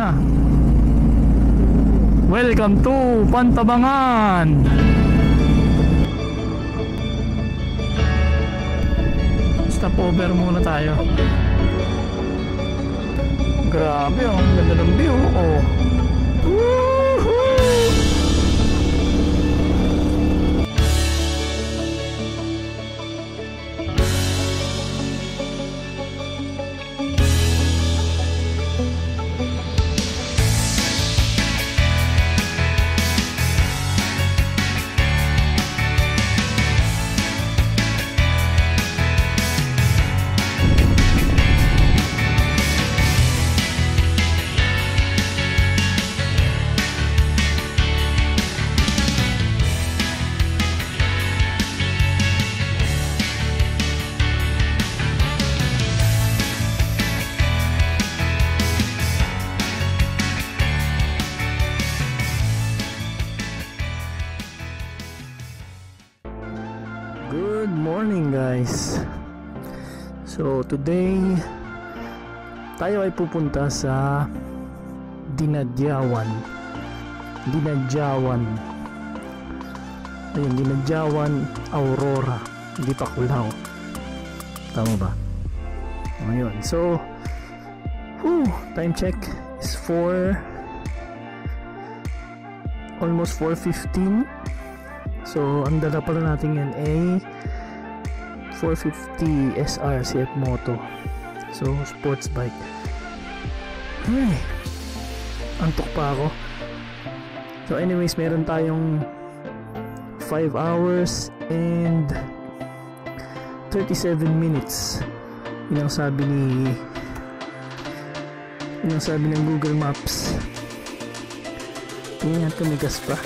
na. Welcome to Pantabangan. Stop over muna tayo. Grabe, ang ganda ng view. Oh. Good morning guys. So today tayo ay pupunta sa Dinadyawan. Ayun, Dinadyawan Aurora, hindi pa Kulao. Tama ba? Ayun. So time check is almost 4:15. So ang dala pala natin yan ay 450 SR CF Moto. So sports bike. Ay, antok pa ako. So anyways, meron tayong 5 hours and 37 minutes. Yun ang sabi ng Google Maps. Tingnan natin, may gas pa.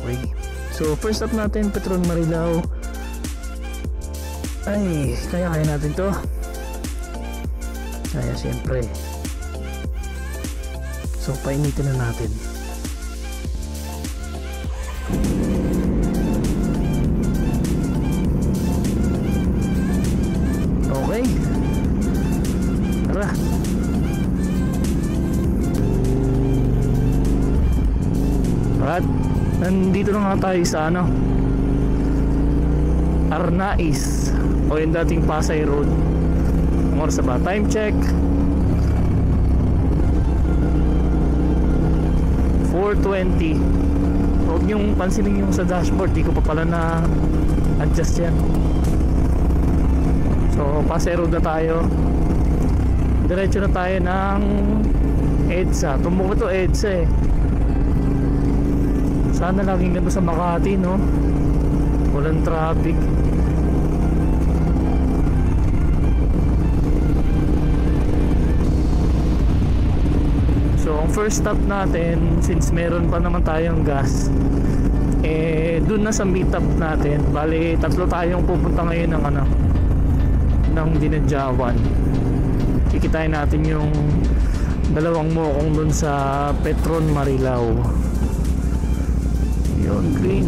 Okay. So first up natin, Petron Marilao. Ay, kaya natin to. Kaya siyempre. So painitin na natin. Okay. Tara. At nandito na nga tayo sa Arnais o yung dating Pasay Road. Ang oras ba? Time check 4:20. Huwag niyong pansinin yung sa dashboard, di ko pa pala na adjust yan. So Pasay Road na tayo. Diretso na tayo ng EDSA. Tumuko to EDSA eh. Sana laging ganda sa Makati, no? Walang traffic. So ang first stop natin, since meron pa naman tayong gas, dun na sa meetup natin. Bali, tatlo tayong pupunta ngayon ng Dinadyawan. Kikitain natin yung dalawang mokong dun sa Petron Marilao. Yun, green.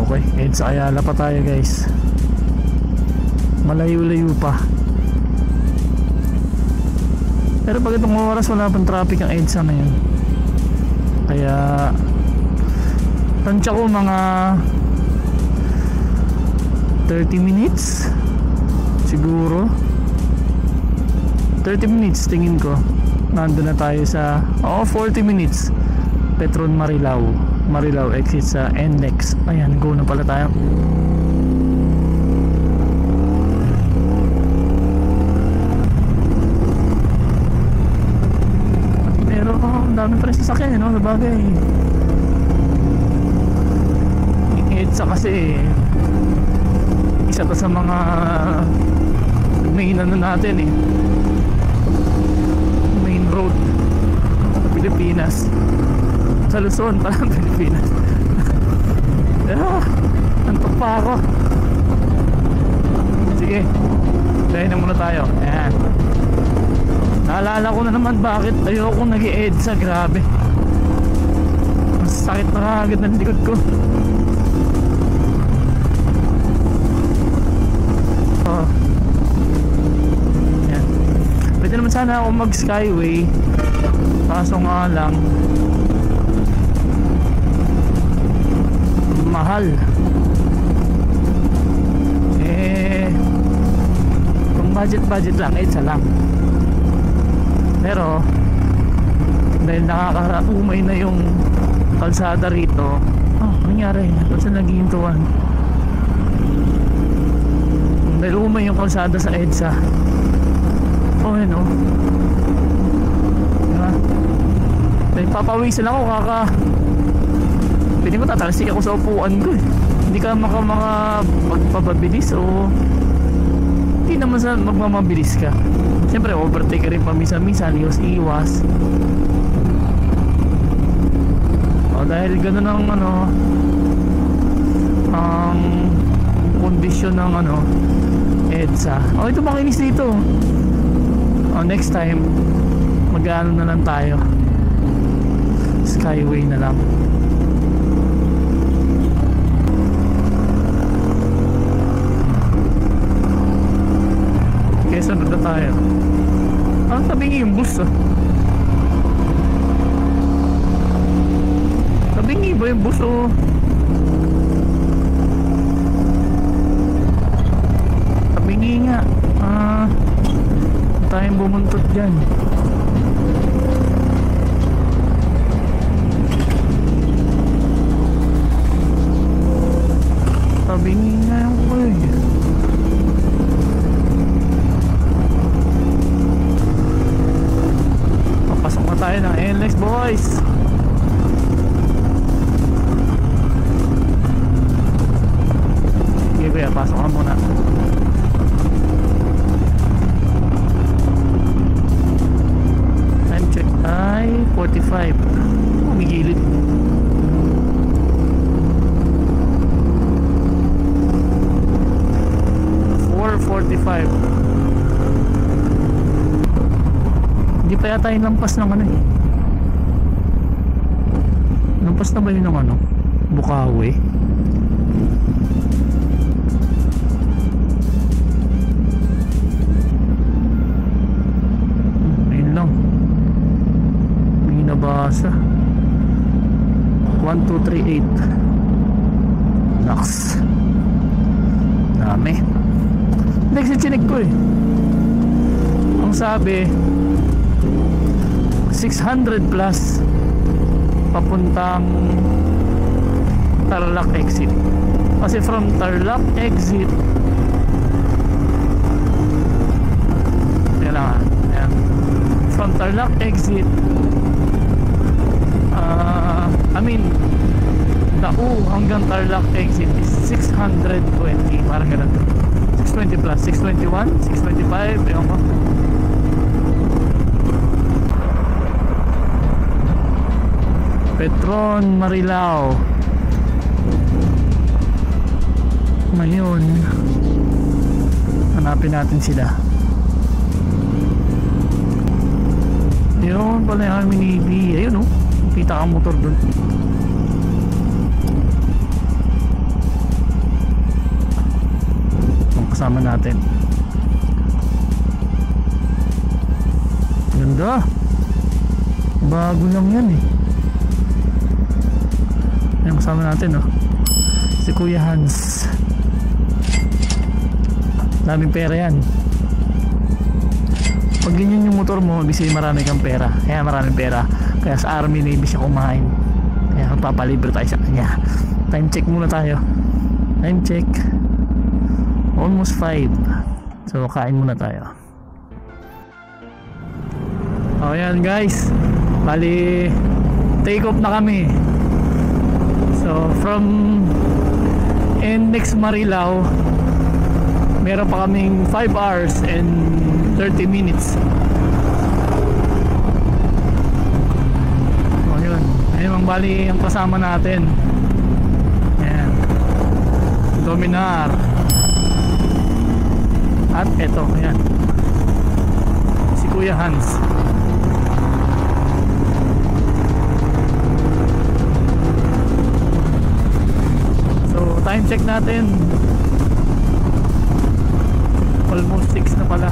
Okay, EDSA Ayala pa tayo guys. Malayo-layo pa. Pero pag itong oras wala pang traffic ang EDSA na yun. Kaya tansya ko mga 30 minutes siguro. 30 minutes tingin ko. Nandun na tayo sa 40 minutes Petron Marilao exit sa NLEX. Ayan, go na pala tayo. Pero ang dami pa rin sasakyan, no? Sabagay EDSA kasi isa to sa mga main natin eh, main road Pilipinas. Sa Luzon parang Pilipinas. Antok pa ako. Sige, tayo na muna tayo. Ayan, Naalala ko na naman bakit ayoko nag-EDSA. Grabe, mas sakit na agad ng likod ko. Oh, yan. Pwede naman sana ako mag Skyway, kaso nga lang mahal. Kung budget lang, EDSA lang. Pero dahil nakakaumay na yung kalsada rito, nangyari, ito sa naghihintuan. Dahil umay yung kalsada sa EDSA, yun o, diba? Dahil papawisan ako, pwede ko tatalsik ako sa upuan ko eh. Hindi ka magpapabilis o hindi naman sa magmamabilis ka. Siyempre overtake ka rin paminsan-minsan, iwas-iwas. Dahil gano'n ang kondisyon ng EDSA. Ito makinis dito. Next time mag-ano na lang tayo, Skyway na lang. Okay, sunod na tayo. Tabingi yung bus Tabingi ba yung bus Tabingi nga. Tayong bumuntot dyan. Tabingi nga yung kuy. Papasok na tayo ng NLEX, boys. Sige kuya, pasok ka muna. Time check ay 45. Umigilid. Hindi pa yata yung lampas ng lampas na ba yun ng Bukawi? Ayun lang, may nabasa 1238 Naks, dami. Next chinik ko ang sabi 600 plus papuntang Tarlac exit. Kasi from Tarlac exit, kailangan from Tarlac exit Dao hanggang Tarlac exit is 620, parang ganun. 620 plus 621, 625, ewan ko. Petron Marilao. Ngayon hanapin natin sila. Yun pala yung Army Navy. Ayun kita kang motor dun. Ang kasama natin, ganda, bago lang yan yung kasama natin si Kuya Hans. Daming pera yan. Pag ganyan yung motor mo, ibig sabihin marami kang pera. Kaya maraming pera. Kaya sa Army Navy siya kumain. Kaya magpapalibre tayo sa kanya. Time check muna tayo. Time check, almost 5. So kain muna tayo. Ayan guys, bali take off na kami. So from NLEX Marilao, meron pa kaming 5 hours and 30 minutes. Ayun ang bali ang kasama natin. Ayan, Dominar. At eto, ayan, si Kuya Kuya Hans. So time check natin, almost 6 na pala,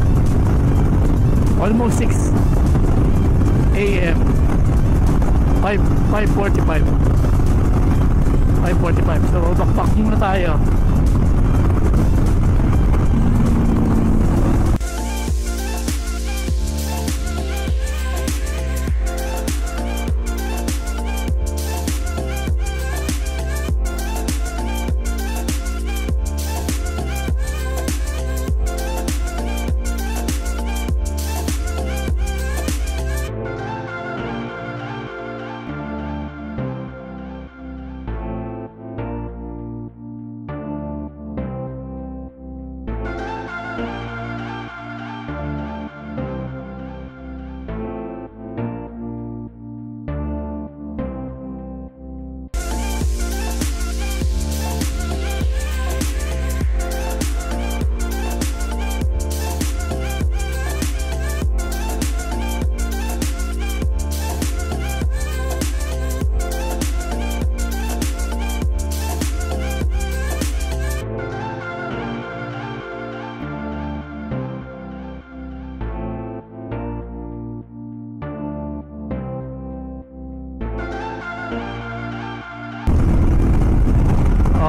almost 6 AM. 5:45. So backpack muna tayo.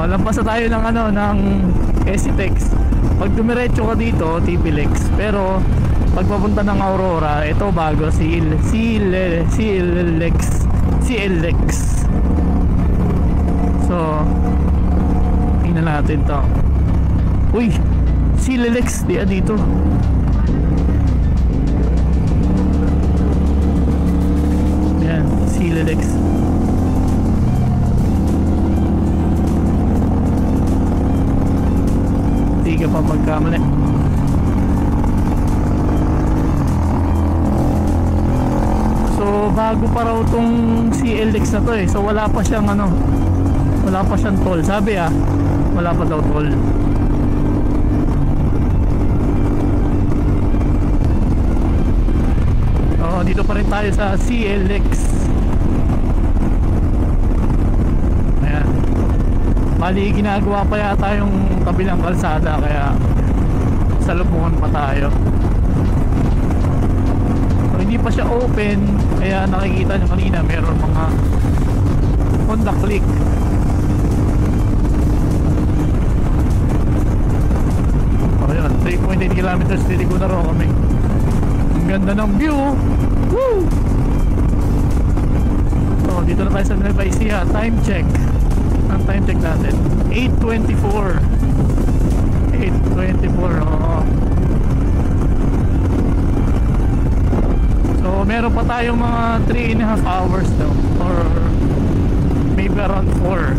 Lampas na tayo ng ng SCTEX. Pag dumiretso ka dito, TPLEX. Pero pag papunta ng Aurora, ito bago, CLX. So tingnan natin to. Uy, CLX dito. Yan, CLX. Hindi ka pa magkamali. So bago pa raw tong CLX na to eh. So wala pa siyang wala pa siyang toll. Sabi wala pa daw toll. Dito pa rin tayo sa CLX. Ayan. Bali ginagawa pa yata yung kabilang kalsada, kaya salubungan pa tayo. So, hindi pa siya open, kaya nakikita nyo kanina meron mga Honda Click. Ayan, 3.8 kilometers dito na raw kami. Ang ganda ng view. Woo! So dito na tayo sa Nueva Ecija. Time check. Ang time check natin 8:24. 8:24. So meron pa tayong mga 3.5 hours daw, or maybe around 4.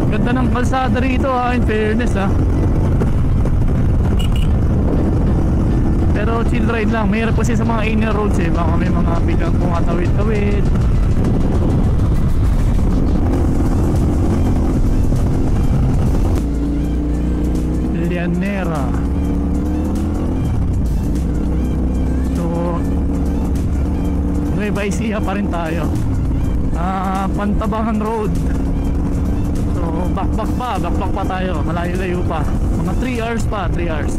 Ganda ng kalsada rito in fairness Pero chill ride lang. Mahirap kasi sa mga inner roads baka may mga bilang pumatawid-tawid. Llanera. So Nueva Ecija pa rin tayo. Pantabangan Road. So backpack pa tayo. Malayo-layo pa. Mga 3 hours pa. 3 hours.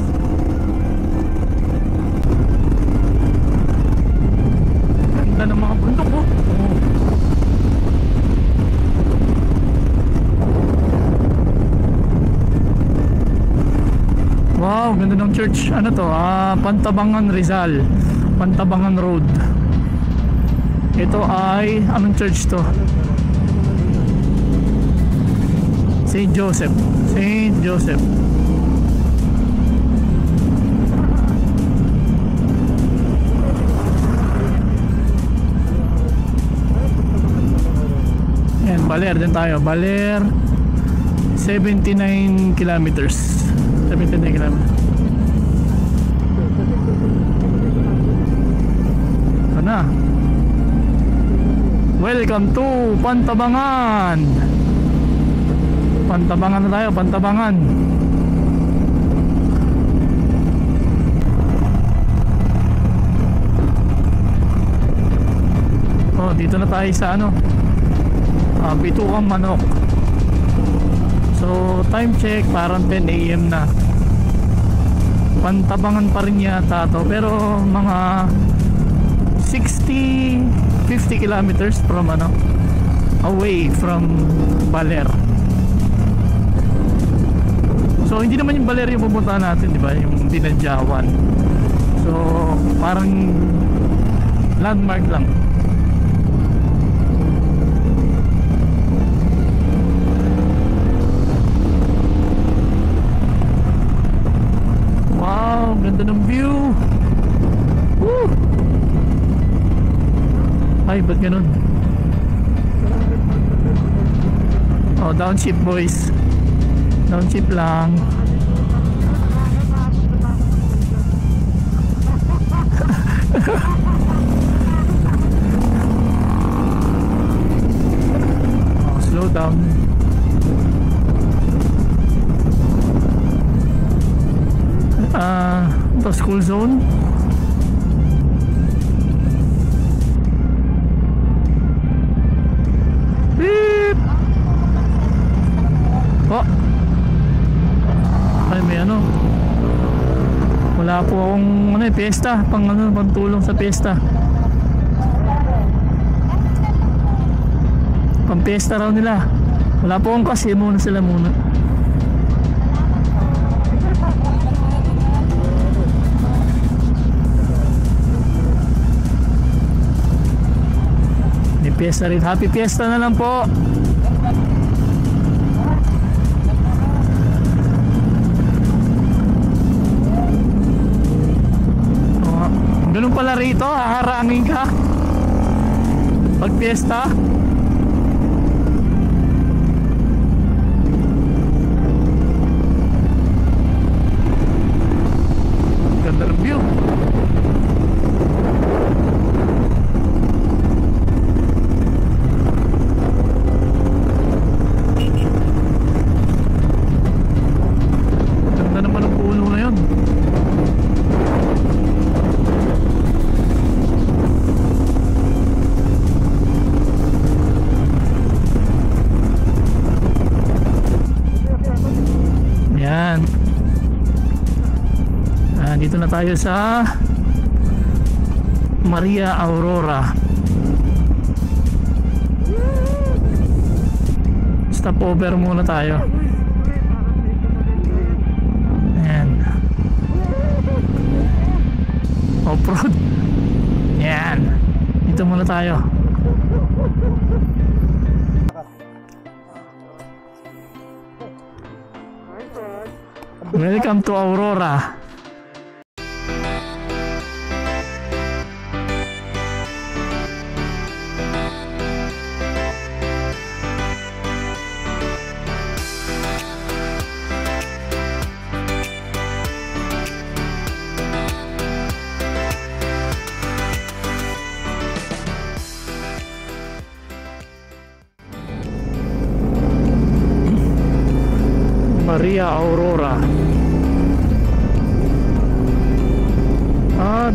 Ng mga bundok Wow, ganda ng church. Ano to? Pantabangan Rizal, Pantabangan Road. Ito ay anong church to? St. Joseph. Baler din tayo. Baler 79 kilometers. 79 kilometers. Ito na. Welcome to Pantabangan. Pantabangan na tayo. Pantabangan. dito na tayo sa ano, Bitukang Manok. So time check, parang 10 AM na. Pantabangan pa rin yata to, pero mga 50 kilometers from ano, away from Baler. So hindi naman yung Baler yung pupuntahan natin, di ba? Yung Dinadjawan. So parang landmark lang. Wow, ganda ng view. Woo! Ay, ba't ganun? Oh, downshift boys. Downshift lang. Oh, slow down. Ito school zone. Beep. Oh, ay may ano, wala po akong ano, piyesta, pantulong sa piyesta. Pang piyesta raw nila. Wala po akong kasi, muna sila muna. May piyesta rin. Happy piyesta na lang po. Ganun pala rito, haharangin ka pag piyesta. Ganda ng view. Ganda naman ng puno na yun. Yan. Dito na tayo sa Maria Aurora. Stop over muna tayo. Ayan. Off-road. Yan. Dito muna tayo. Welcome to Aurora. Maria Aurora.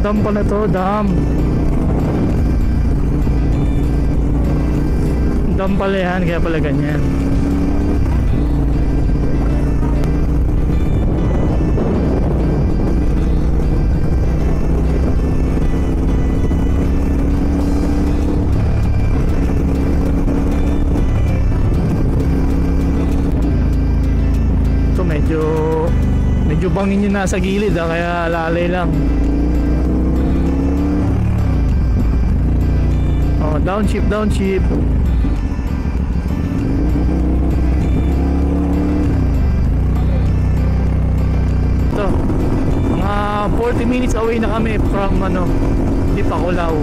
Dam pala to, dam. Dam pala yan, kaya pala ganyan. Ito medyo bangin yung nasa gilid, kaya lalay lang. Downshift, downshift. Ito, mga 40 minutes away na kami from Dipakulaw.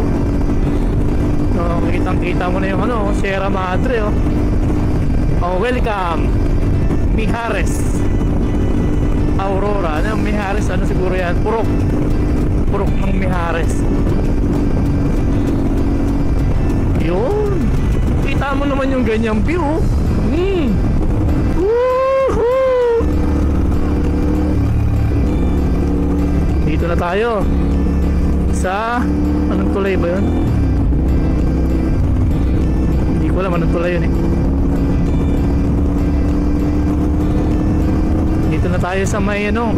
So kitang-kita mo na yung Sierra Madre. Welcome Mijares Aurora. Mijares, siguro yan, Purok ng Mijares. Yun, kita mo naman yung ganyang view. Woohoo! Dito na tayo sa anong tulay ba yun? ko alam anong tulay yun eh. Dito na tayo sa may ano,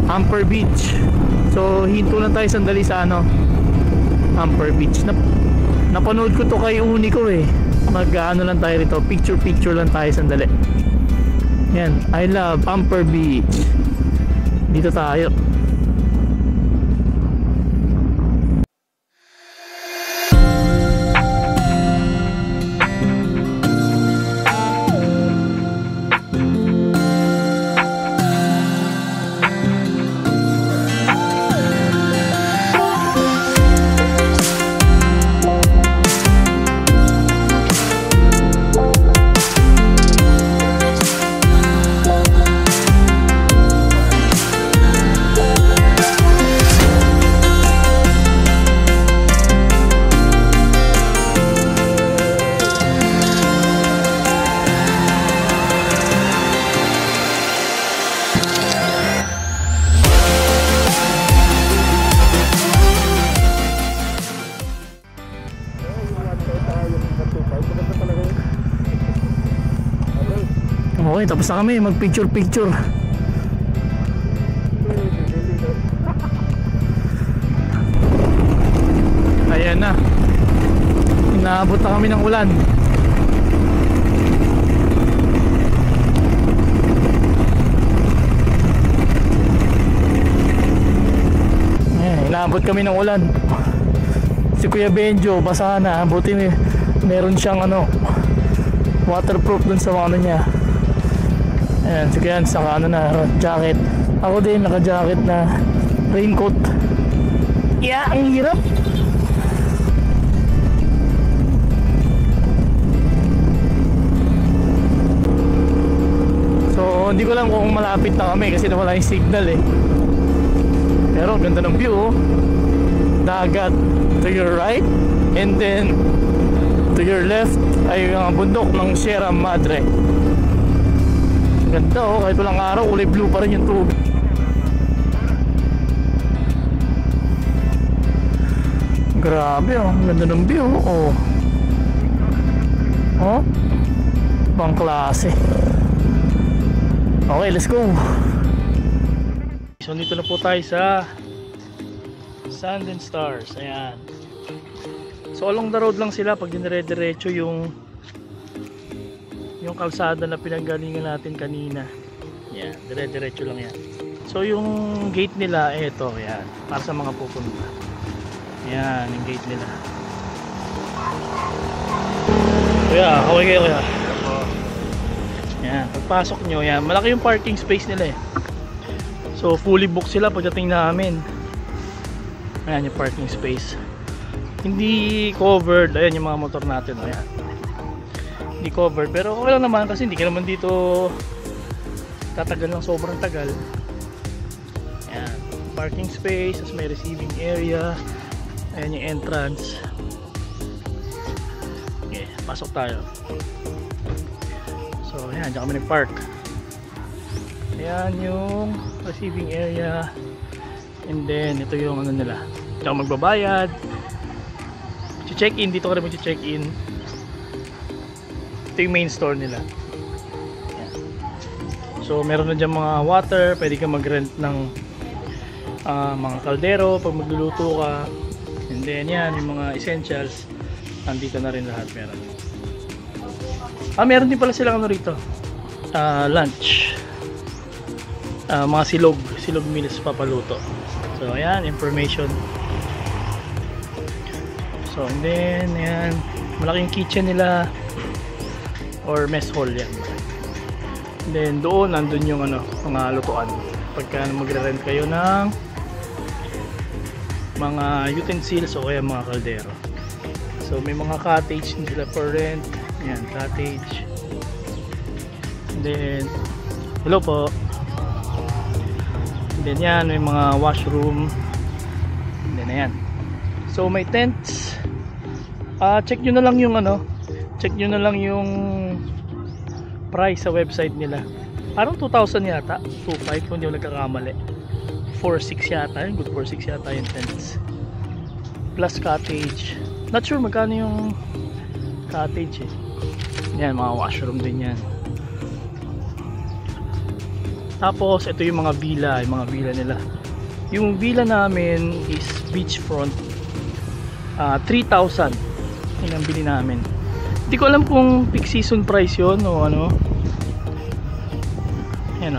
Amper Beach. So hinto lang tayo sandali sa ano, Amper Beach. Napanood ko to kay Unico eh. Mag ano lang tayo rito, picture lang tayo sandali. Yan, I love Amper Beach. Dito tayo. Okay, tapos na kami mag picture. Ayan na, inaabot na kami ng ulan. Ayan, inaabot kami ng ulan. Si Kuya Benjo basa na, buti meron siyang ano, waterproof dun sa ano niya. Ayan, sige yan, saka ano na, jacket. Ako din, naka-jacket na raincoat. Yeah, ang hirap. So, hindi ko lang kung malapit na kami kasi nawala yung signal eh. Pero ganda ng view oh. Dagat to your right, and then to your left ay yung bundok ng Sierra Madre. Ganda oh, kahit walang araw, kulay blue pa rin yung tubig. Grabe oh, ganda ng view oh. Oh, bang klase. Okay, let's go. So dito na po tayo sa Sand and Stars. Ayan. So along the road lang sila pag dinire-diretso yung kalsada na pinanggalingan natin kanina. Yan, dire-diretso lang yan. So yung gate nila, eto, yan, para sa mga pupunta. Yan, yung gate nila. Kuya, kaway kayo kuya. Yan, pagpasok nyo, yan, malaki yung parking space nila eh. So fully booked sila pagdating namin. Ayan yung parking space. Hindi covered, ayan yung mga motor natin, ayan. Hindi covered, pero okay lang naman kasi hindi ka naman dito tatagal ng sobrang tagal. Ayan, parking space, as may receiving area. Ayan yung entrance. Okay, pasok tayo. So ayan, dyan kami nag-park. Ayan yung receiving area. And then ito yung ano nila, dyan magbabayad. Check-in, dito ka rin mag-check-in. Ito yung main store nila. Ayan. So meron na dyan mga water, pwede ka mag-rent ng mga kaldero pag magluluto ka. And then yan, yung mga essentials nandito na rin lahat meron. Meron din pala silang ano rito, lunch, mga silog meals papaluto. So ayan, information. So and then ayan, malaking kitchen nila or mess hall yan. And then doon nandun yung ano, mga lutuan pagka magre-rent kayo ng mga utensils o kaya mga kaldero. So may mga cottage nila for rent. Ayan, cottage. And then hello po. And then yan, may mga washroom. And then ayan. So may tents. Check nyo na lang yung ano, check nyo na lang yung price sa website nila. Parang 2,000 yata, 2,500 kung hindi ako nagkakamali. 4,600 yata, good 4,600 yata yung tents. Plus cottage. Not sure magkano yung cottage eh. Yan, mga washroom din yan. Tapos ito yung mga villa, nila. Yung villa namin is beachfront. 3,000 yun ang bili namin. Hindi ko alam kung peak season price yun o ano.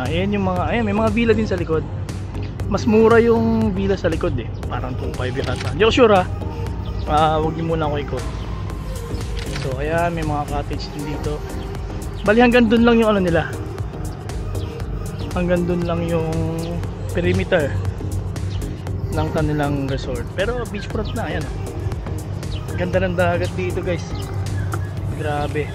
Ayan yung mga, ayan, may mga villa din sa likod. Mas mura yung villa sa likod eh. Parang 2,500 yata. Hindi ko sure huwag niyo muna ako ikot. So ayan, may mga cottage din dito. Bali hanggang dun lang yung ano nila. Hanggang dun lang yung perimeter ng kanilang resort. Pero beachfront na, ayan. Ganda ng dagat dito guys. Grabe.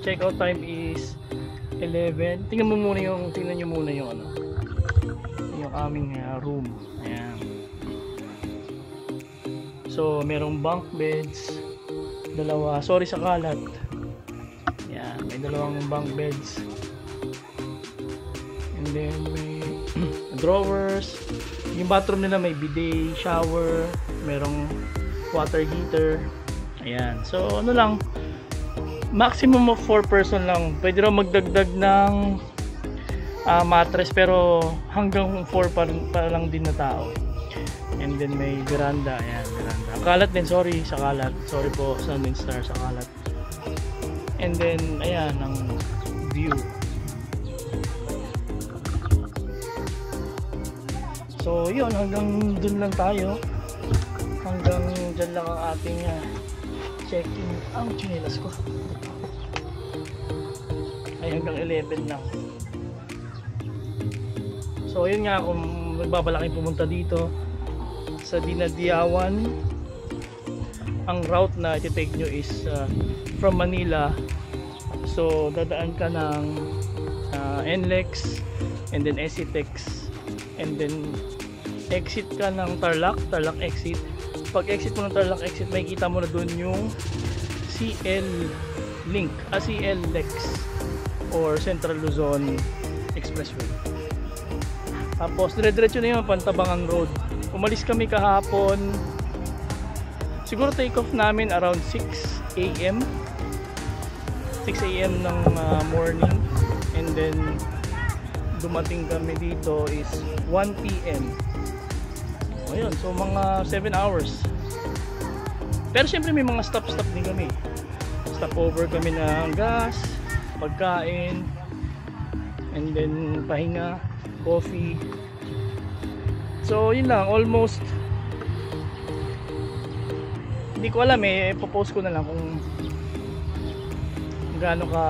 Check out time is 11. Tingnan nyo muna yung ano, yung aming room. Ayan. So merong bunk beds, dalawa, sorry sa kalat. Ayan, may dalawang bunk beds. And then may drawers. Yung bathroom nila may bidet, shower, merong water heater. Ayan. So ano lang, maximum of 4 person lang. Pwede raw magdagdag ng mattress, pero hanggang 4 pa lang din na tao. And then may veranda. Ayan, veranda. Kalat din, sorry sa kalat. Sorry po Sun and Star sa kalat. And then ayan ang view. So yun, hanggang dun lang tayo. Hanggang dyan lang ang ating check-in. Ang chinelas ko ay hanggang 11 lang. So yun nga, kung nagbabalaking pumunta dito sa Dinadiawan, ang route na iti-take nyo is from Manila. So dadaan ka ng NLEX and then SCTEX, and then exit ka ng Tarlac exit. Pag exit mo ng Tarlac exit, makikita mo na doon yung CL Link, CL Lex or Central Luzon Expressway. Tapos dire-diretso na yun, Pantabangan Road. Umalis kami kahapon, siguro take off namin around 6 AM ng morning, and then dumating kami dito is 1 PM. Ayun, so mga 7 hours. Pero syempre may mga stop din kami. Stopover kami ng gas, pagkain, and then pahinga, coffee. So yun lang, almost, hindi ko alam ipopost ko na lang kung gaano ka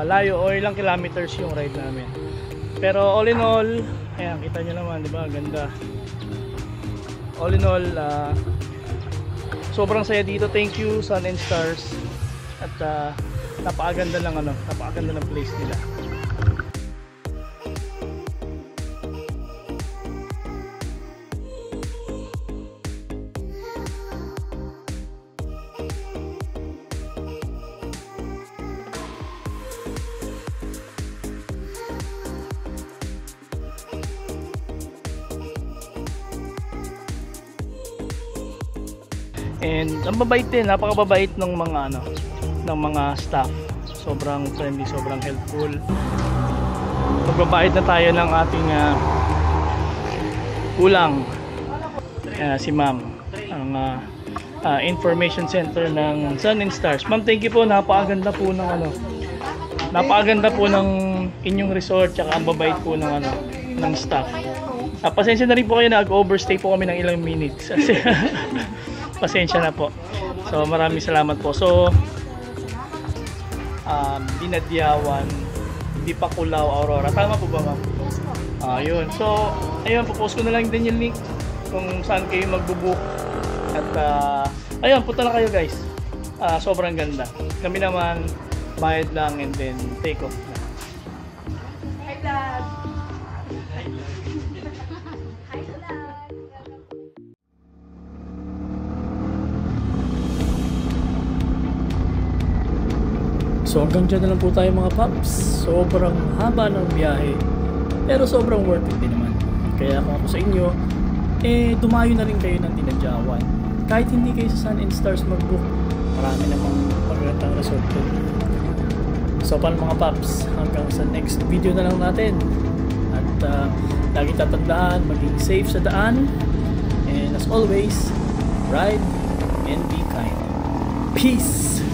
layo o ilang kilometers yung ride namin. Pero all in all, ayan, kita nyo naman, diba, ganda. All in all, sobrang saya dito. Thank you Sun and Stars. At napakaganda ng place nila. And ang babait din, napakababait ng mga ano, ng mga staff. Sobrang friendly, sobrang helpful. Magbabayad na tayo ng ating kulang. Si Ma'am, ang information center ng Sun and Stars. Ma'am, thank you po. Napakaganda po ng ano. Napakaganda po ng inyong resort, tsaka ang babait po ng ano, ng staff. Pasensya na rin po kayo, nag-overstay po kami ng ilang minutes. Pasensya na po. So maraming salamat po. So Dinadyawan, Dipakulaw, Aurora. Tama po ba, ma'am? Yun. So ayun, popost ko na lang din yung link kung saan kayo magbubook. At ayun, punta na kayo guys. Sobrang ganda. Kami naman bayad lang and then take off na. Hi, Dad. So hanggang dyan na lang po tayo mga paps. Sobrang haba ng biyahe, pero sobrang worth it din naman. Kaya kung ako sa inyo, dumayo na rin kayo ng Dinadyawan. Kahit hindi kayo sa Sun and Stars mag-book, marami namang magandang resort ko. So paano mga paps, hanggang sa next video na lang natin. At lagi tatandaan, maging safe sa daan. And as always, ride and be kind. Peace!